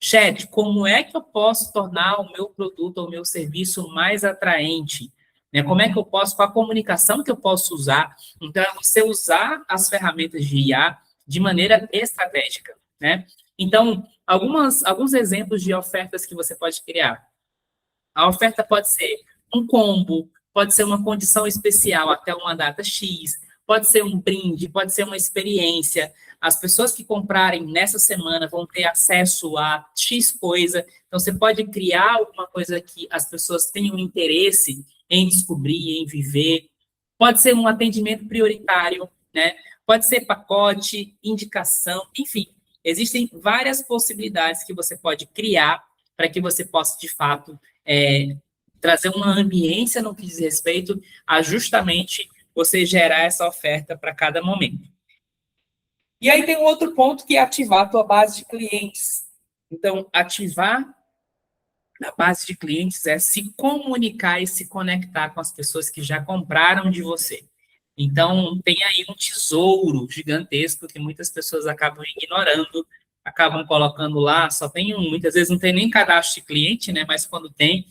chat, como é que eu posso tornar o meu produto ou o meu serviço mais atraente? Né? Como é que eu posso, com a comunicação que eu posso usar? Então, é você usar as ferramentas de IA de maneira estratégica, né? Então, alguns exemplos de ofertas que você pode criar. A oferta pode ser um combo, pode ser uma condição especial até uma data X, pode ser um brinde, pode ser uma experiência. As pessoas que comprarem nessa semana vão ter acesso a X coisa. Então, você pode criar alguma coisa que as pessoas tenham interesse em descobrir, em viver. Pode ser um atendimento prioritário, né? Pode ser pacote, indicação, enfim. Existem várias possibilidades que você pode criar para que você possa, de fato, trazer uma ambiência no que diz respeito a justamente você gerar essa oferta para cada momento. E aí tem um outro ponto que é ativar a tua base de clientes. Então, ativar a base de clientes é se comunicar e se conectar com as pessoas que já compraram de você. Então, tem aí um tesouro gigantesco que muitas pessoas acabam ignorando, acabam colocando lá, muitas vezes não tem nem cadastro de cliente, né? Mas quando tem,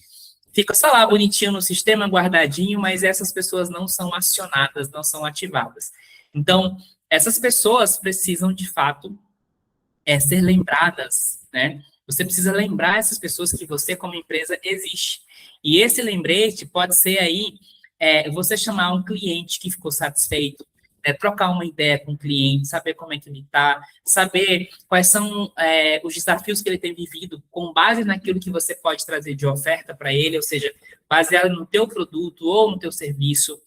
fica só lá bonitinho no sistema, guardadinho, mas essas pessoas não são acionadas, não são ativadas. Então, essas pessoas precisam, de fato, ser lembradas, né? Você precisa lembrar essas pessoas que você, como empresa, existe. E esse lembrete pode ser aí você chamar um cliente que ficou satisfeito, trocar uma ideia com o cliente, saber como é que ele está, saber quais são os desafios que ele tem vivido com base naquilo que você pode trazer de oferta para ele, ou seja, baseado no teu produto ou no teu serviço.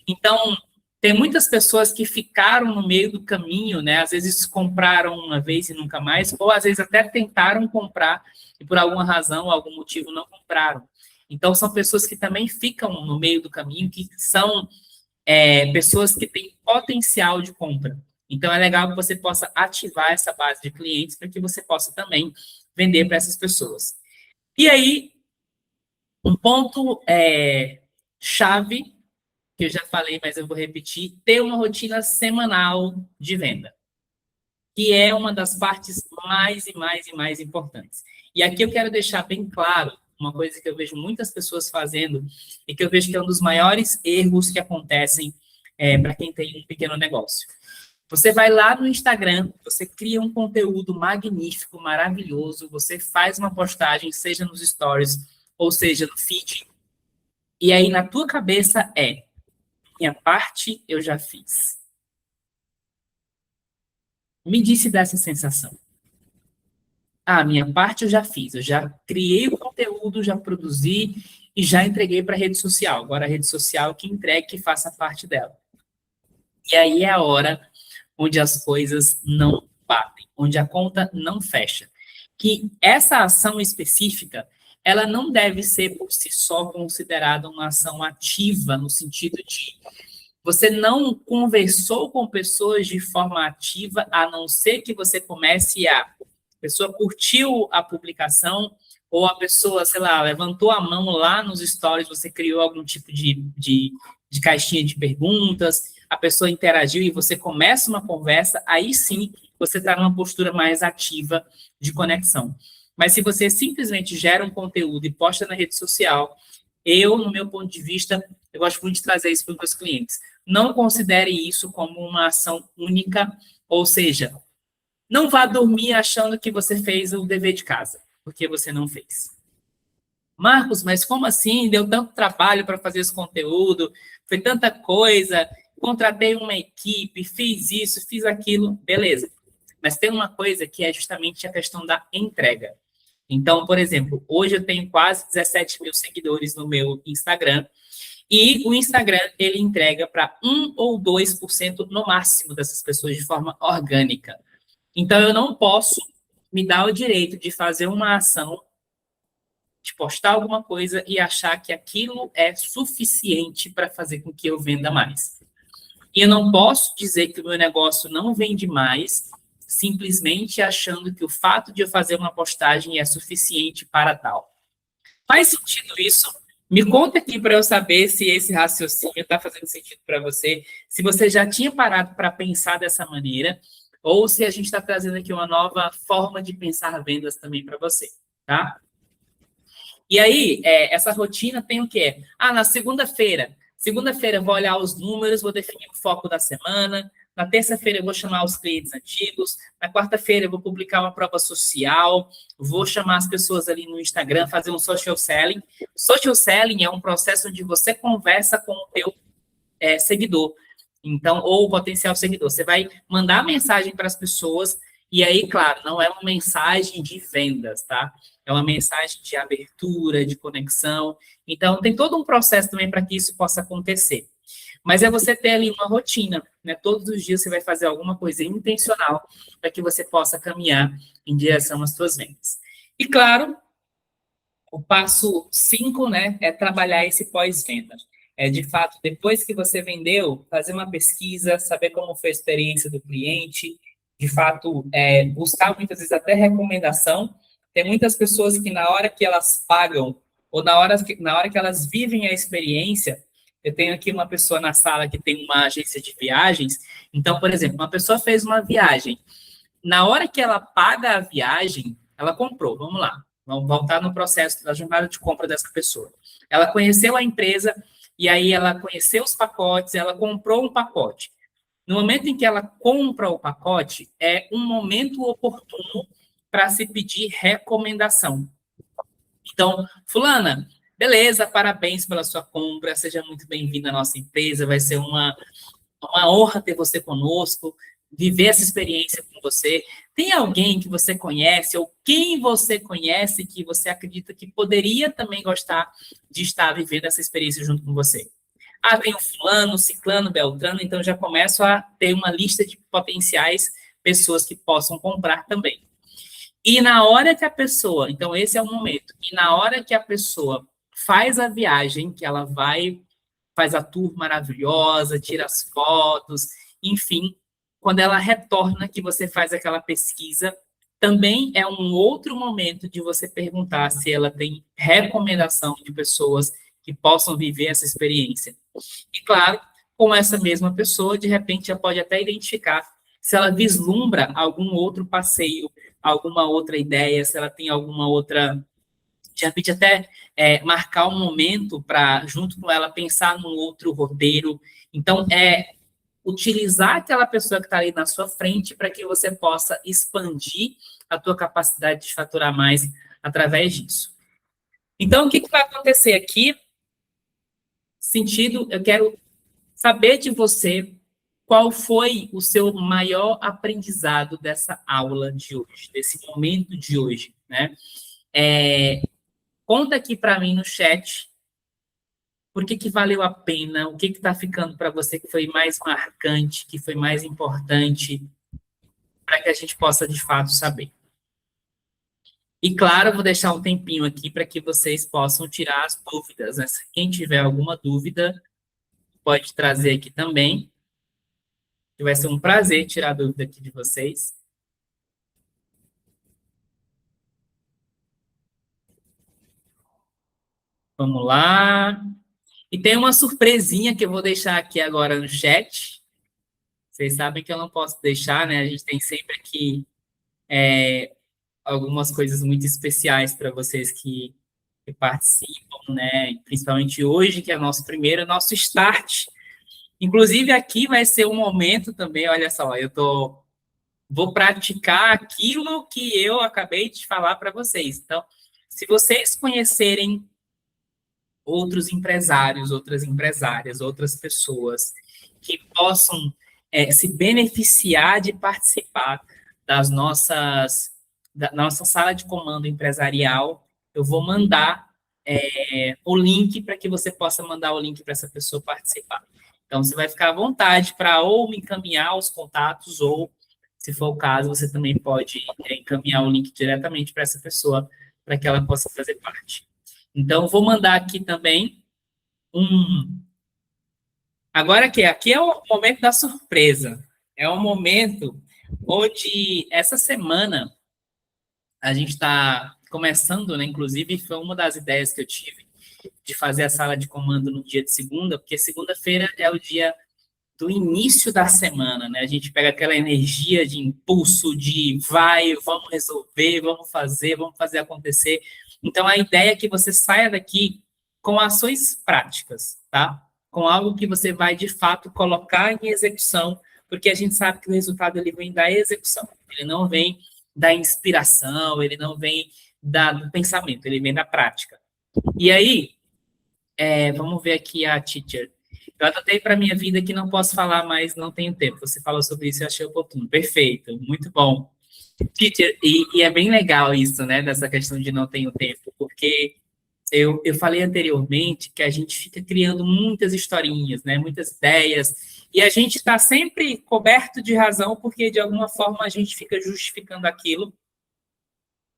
Então, tem muitas pessoas que ficaram no meio do caminho, né? Às vezes compraram uma vez e nunca mais, ou às vezes até tentaram comprar e por alguma razão, algum motivo não compraram. Então, são pessoas que também ficam no meio do caminho, que são pessoas que têm potencial de compra. Então, é legal que você possa ativar essa base de clientes para que você possa também vender para essas pessoas. E aí, um ponto chave que eu já falei, mas eu vou repetir, ter uma rotina semanal de venda, que é uma das partes mais e mais e mais importantes. E aqui eu quero deixar bem claro uma coisa que eu vejo muitas pessoas fazendo e que eu vejo que é um dos maiores erros que acontecem para quem tem um pequeno negócio. Você vai lá no Instagram, você cria um conteúdo magnífico, maravilhoso, você faz uma postagem, seja nos stories ou seja no feed, e aí na tua cabeça minha parte eu já fiz. Me disse dessa sensação. Minha parte eu já fiz. Eu já criei o conteúdo, já produzi e já entreguei para a rede social. Agora a rede social que entregue, que faça parte dela. E aí é a hora onde as coisas não batem, onde a conta não fecha. Que essa ação específica, ela não deve ser por si só considerada uma ação ativa, no sentido de você não conversou com pessoas de forma ativa, a não ser que você comece a pessoa curtiu a publicação, ou a pessoa, sei lá, levantou a mão lá nos stories, você criou algum tipo de caixinha de perguntas, a pessoa interagiu e você começa uma conversa, aí sim você está numa postura mais ativa de conexão. Mas se você simplesmente gera um conteúdo e posta na rede social, no meu ponto de vista, eu gosto muito de trazer isso para os meus clientes. Não considere isso como uma ação única, ou seja, não vá dormir achando que você fez o dever de casa, porque você não fez. Marcos, mas como assim? Deu tanto trabalho para fazer esse conteúdo, foi tanta coisa, contratei uma equipe, fiz isso, fiz aquilo, beleza. Mas tem uma coisa que é justamente a questão da entrega. Então, por exemplo, hoje eu tenho quase 17 mil seguidores no meu Instagram, e o Instagram, ele entrega para 1 ou 2% no máximo dessas pessoas de forma orgânica. Então, eu não posso me dar o direito de fazer uma ação, de postar alguma coisa e achar que aquilo é suficiente para fazer com que eu venda mais. E eu não posso dizer que o meu negócio não vende mais, simplesmente achando que o fato de eu fazer uma postagem é suficiente para tal. Faz sentido isso? Me conta aqui para eu saber se esse raciocínio está fazendo sentido para você, se você já tinha parado para pensar dessa maneira, ou se a gente está trazendo aqui uma nova forma de pensar vendas também para você, tá? E aí, essa rotina tem o quê? Na segunda-feira eu vou olhar os números, vou definir o foco da semana, na terça-feira eu vou chamar os clientes antigos, na quarta-feira eu vou publicar uma prova social, vou chamar as pessoas ali no Instagram, fazer um social selling. Social selling é um processo onde você conversa com o teu seguidor, então, ou potencial seguidor. Você vai mandar mensagem para as pessoas, e aí, claro, não é uma mensagem de vendas, tá? É uma mensagem de abertura, de conexão. Então, tem todo um processo também para que isso possa acontecer. Mas é você ter ali uma rotina, né? Todos os dias você vai fazer alguma coisa intencional para que você possa caminhar em direção às suas vendas. E, claro, o passo 5, né, é trabalhar esse pós-venda. De fato, depois que você vendeu, fazer uma pesquisa, saber como foi a experiência do cliente, de fato, buscar muitas vezes até recomendação. Tem muitas pessoas que na hora que elas pagam, ou na hora que elas vivem a experiência, eu tenho aqui uma pessoa na sala que tem uma agência de viagens, então, por exemplo, uma pessoa fez uma viagem, na hora que ela paga a viagem, ela comprou, vamos lá, vamos voltar no processo da jornada de compra dessa pessoa. Ela conheceu a empresa, e aí ela conheceu os pacotes, ela comprou um pacote. No momento em que ela compra o pacote, é um momento oportuno para se pedir recomendação. Então, fulana, beleza, parabéns pela sua compra, seja muito bem-vinda à nossa empresa, vai ser uma honra ter você conosco, viver essa experiência com você. Tem alguém que você conhece, ou quem você conhece, que você acredita que poderia também gostar de estar vivendo essa experiência junto com você? Ah, tem o fulano, ciclano, beltrano, então já começo a ter uma lista de potenciais pessoas que possam comprar também. E na hora que a pessoa, então esse é o momento, e na hora que a pessoa faz a viagem, que ela vai, faz a tour maravilhosa, tira as fotos, enfim, quando ela retorna, que você faz aquela pesquisa, também é um outro momento de você perguntar se ela tem recomendação de pessoas que possam viver essa experiência. E, claro, com essa mesma pessoa, de repente, já pode até identificar se ela vislumbra algum outro passeio, alguma outra ideia, se ela tem alguma outra. De repente, até marcar um momento para, junto com ela, pensar num outro roteiro. Então, utilizar aquela pessoa que está ali na sua frente para que você possa expandir a tua capacidade de faturar mais através disso. Então, o que vai acontecer aqui? Sentido, eu quero saber de você qual foi o seu maior aprendizado dessa aula de hoje, desse momento de hoje, né? Conta aqui para mim no chat por que valeu a pena, o que está ficando para você que foi mais marcante, que foi mais importante, para que a gente possa, de fato, saber. E, claro, eu vou deixar um tempinho aqui para que vocês possam tirar as dúvidas, né? Quem tiver alguma dúvida, pode trazer aqui também, que vai ser um prazer tirar a dúvida aqui de vocês. Vamos lá. E tem uma surpresinha que eu vou deixar aqui agora no chat. Vocês sabem que eu não posso deixar, né? A gente tem sempre aqui algumas coisas muito especiais para vocês que participam, né? Principalmente hoje, que é nosso primeiro, nosso start. Inclusive, aqui vai ser um momento também, olha só, vou praticar aquilo que eu acabei de falar para vocês. Então, se vocês conhecerem outros empresários, outras empresárias, outras pessoas que possam se beneficiar de participar da nossa sala de comando empresarial, eu vou mandar o link para que você possa mandar o link para essa pessoa participar. Então, você vai ficar à vontade para ou me encaminhar os contatos, ou, se for o caso, você também pode encaminhar o link diretamente para essa pessoa, para que ela possa fazer parte. Então, vou mandar aqui também Agora aqui é o momento da surpresa. É o momento onde, essa semana, a gente está começando, né? Inclusive, foi uma das ideias que eu tive de fazer a sala de comando no dia de segunda, porque segunda-feira é o dia do início da semana, né? A gente pega aquela energia de impulso, de vamos resolver, vamos fazer acontecer. Então, a ideia é que você saia daqui com ações práticas, tá? Com algo que você vai, de fato, colocar em execução, porque a gente sabe que o resultado ele vem da execução, ele não vem da inspiração, ele não vem do pensamento, ele vem da prática. E aí, vamos ver aqui a teacher. Eu adotei para a minha vida que não posso falar mais, não tenho tempo. Você falou sobre isso, eu achei oportuno. Perfeito, muito bom. Teacher, e é bem legal isso, né, dessa questão de não tenho tempo, porque eu falei anteriormente que a gente fica criando muitas historinhas, né, muitas ideias, e a gente está sempre coberto de razão, porque de alguma forma a gente fica justificando aquilo.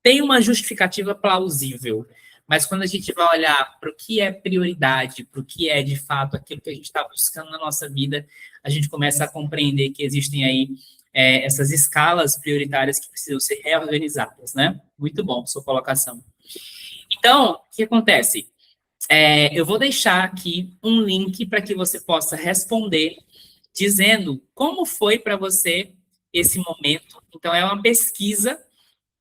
Tem uma justificativa plausível, mas quando a gente vai olhar para o que é prioridade, para o que é de fato aquilo que a gente está buscando na nossa vida, a gente começa a compreender que existem aí essas escalas prioritárias que precisam ser reorganizadas, né? Muito bom sua colocação. Então, o que acontece? Eu vou deixar aqui um link para que você possa responder, dizendo como foi para você esse momento. Então, é uma pesquisa.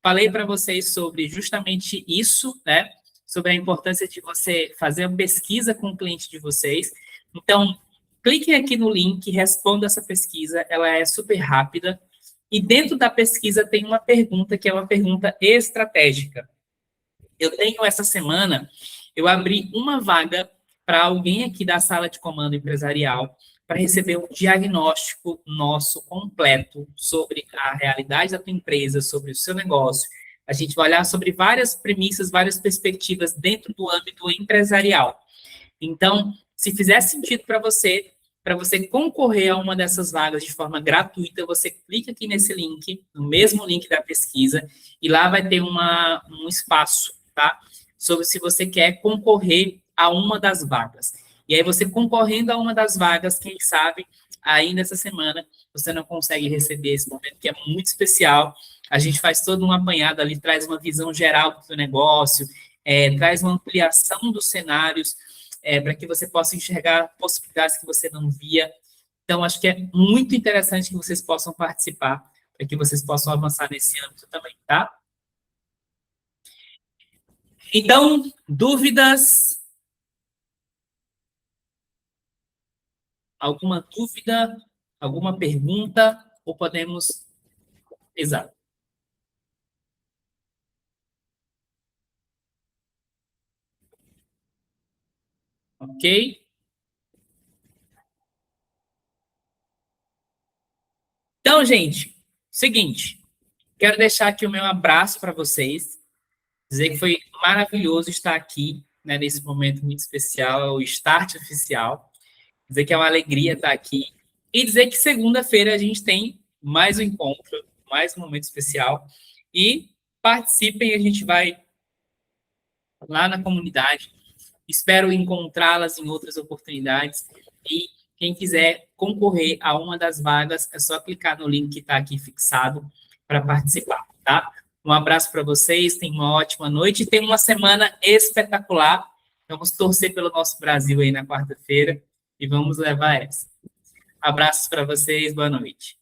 Falei para vocês sobre justamente isso, né? Sobre a importância de você fazer uma pesquisa com o cliente de vocês. Então, cliquem aqui no link, respondam essa pesquisa, ela é super rápida. E dentro da pesquisa tem uma pergunta que é uma pergunta estratégica. Eu tenho essa semana, eu abri uma vaga para alguém aqui da sala de comando empresarial para receber um diagnóstico nosso completo sobre a realidade da tua empresa, sobre o seu negócio. A gente vai olhar sobre várias premissas, várias perspectivas dentro do âmbito empresarial. Então, se fizer sentido para você concorrer a uma dessas vagas de forma gratuita, você clica aqui nesse link, no mesmo link da pesquisa, e lá vai ter um espaço, tá? Sobre se você quer concorrer a uma das vagas. E aí, você concorrendo a uma das vagas, quem sabe, ainda essa semana, você não consegue receber esse momento, que é muito especial. A gente faz todo um apanhado ali, traz uma visão geral do seu negócio, traz uma ampliação dos cenários, para que você possa enxergar possibilidades que você não via. Então, acho que é muito interessante que vocês possam participar, para que vocês possam avançar nesse âmbito também, tá? Então, dúvidas? Alguma dúvida? Alguma pergunta? Ou podemos... Exato. Ok? Então, gente, seguinte, quero deixar aqui o meu abraço para vocês, dizer que foi maravilhoso estar aqui, né, nesse momento muito especial, o Start Oficial, dizer que é uma alegria estar aqui, e dizer que segunda-feira a gente tem mais um encontro, mais um momento especial, e participem, a gente vai lá na comunidade, espero encontrá-las em outras oportunidades, e quem quiser concorrer a uma das vagas, é só clicar no link que está aqui fixado para participar, tá? Um abraço para vocês, tenham uma ótima noite e tenham uma semana espetacular. Vamos torcer pelo nosso Brasil aí na quarta-feira e vamos levar essa. Abraços para vocês, boa noite.